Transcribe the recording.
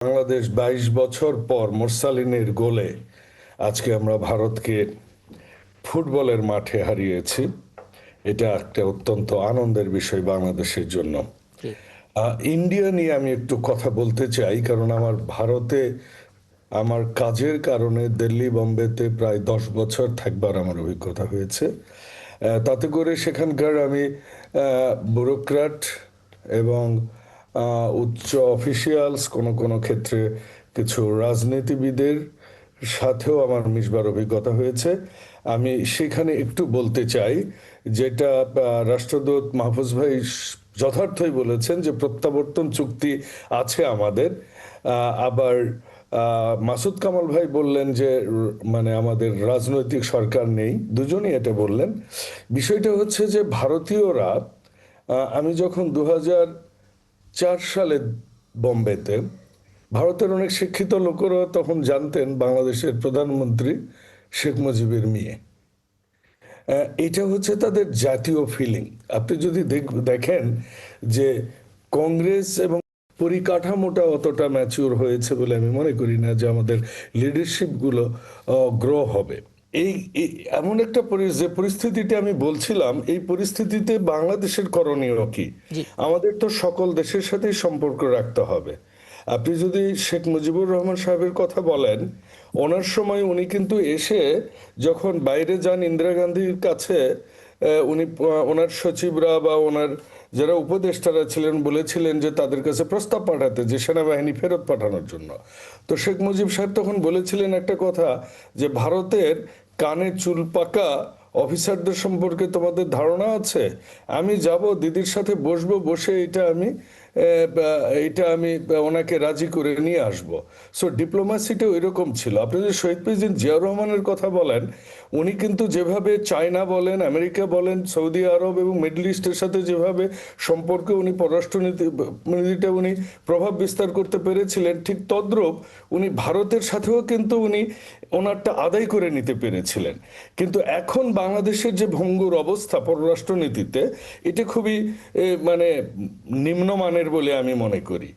বাংলাদেশ ২২ বছর পর মোরসালিনের গোলে আজকে আমরা ভারতকে ফুটবলের মাঠে হারিয়েছি। এটা একটা অত্যন্ত আনন্দের বিষয় বাংলাদেশের জন্য। জি, ইন্ডিয়া নিয়ে আমি একটু কথা বলতে চাই, কারণ আমার ভারতে আমার কাজের কারণে দিল্লি বোম্বেতে প্রায় 10 বছর থাকবার আমার অভিজ্ঞতা হয়েছে। তাতে করে সেখানকার আমি ব্যুরোক্র্যাট এবং উচ্চ অফিসিয়ালস, কোনো কোনো ক্ষেত্রে কিছু রাজনীতিবিদের সাথেও আমার মিশবার অভিজ্ঞতা হয়েছে। আমি সেখানে একটু বলতে চাই, যেটা রাষ্ট্রদূত মাহফুজ ভাই যথার্থই বলেছেন যে প্রত্যাবর্তন চুক্তি আছে আমাদের। আবার মাসুদ কামাল ভাই বললেন যে মানে আমাদের রাজনৈতিক সরকার নেই, দুজনই এটা বললেন। বিষয়টা হচ্ছে যে ভারতীয়রা, আমি যখন 2004 সালে বোম্বেতে, ভারতের অনেক শিক্ষিত লোকেরা তখন জানতেন বাংলাদেশের প্রধানমন্ত্রী শেখ মুজিবের মেয়ে। এটা হচ্ছে তাদের জাতীয় ফিলিং। আপনি যদি দেখেন যে কংগ্রেস এবং পরিকাঠামোটা অতটা ম্যাচিওর হয়েছে বলে আমি মনে করি না যে আমাদের লিডারশিপ গুলো গ্রো হবে। এই এমন একটা যে পরিস্থিতিতে আমি বলছিলাম, এই পরিস্থিতিতে বাংলাদেশের করণীয় কি? জি, আমাদের তো সকল দেশের সাথেই সম্পর্ক রাখতে হবে। আপনি যদি শেখ মুজিবুর রহমান সাহেবের কথা বলেন, ওনার সময় উনি কিন্তু এসে যখন বাইরে যান ইন্দিরা গান্ধীর কাছে, উনি ওনার সচিবরা বা ওনার যারা উপদেষ্টারা ছিলেন বলেছিলেন যে তাদের কাছে প্রস্তাব পাঠাতে, যে সেনাবাহিনী ফেরত পাঠানোর জন্য। তো শেখ মুজিব সাহেব তখন বলেছিলেন একটা কথা, যে ভারতের কানে চুল পাকা অফিসারদের সম্পর্কে তোমাদের ধারণা আছে? আমি যাব, দিদির সাথে বসবো, বসে এটা আমি ওনাকে রাজি করে নিয়ে আসব। সো ডিপ্লোম্যাসিটা এরকম ছিল। আপনি যদি শহীদ প্রেসিডেন্ট জিয়াউর রহমানের কথা বলেন, উনি কিন্তু যেভাবে চায়না বলেন, আমেরিকা বলেন, সৌদি আরব এবং মিডল ইস্টের সাথে যেভাবে সম্পর্কে উনি পররাষ্ট্রনীতিটা উনি প্রভাব বিস্তার করতে পেরেছিলেন, ঠিক তদ্রূপ উনি ভারতের সাথেও কিন্তু উনি ওনারটা আদায় করে নিতে পেরেছিলেন। কিন্তু এখন বাংলাদেশের যে ভঙ্গুর অবস্থা পররাষ্ট্রনীতিতে, এটা খুবই মানে নিম্নমানের বলে আমি মনে করি।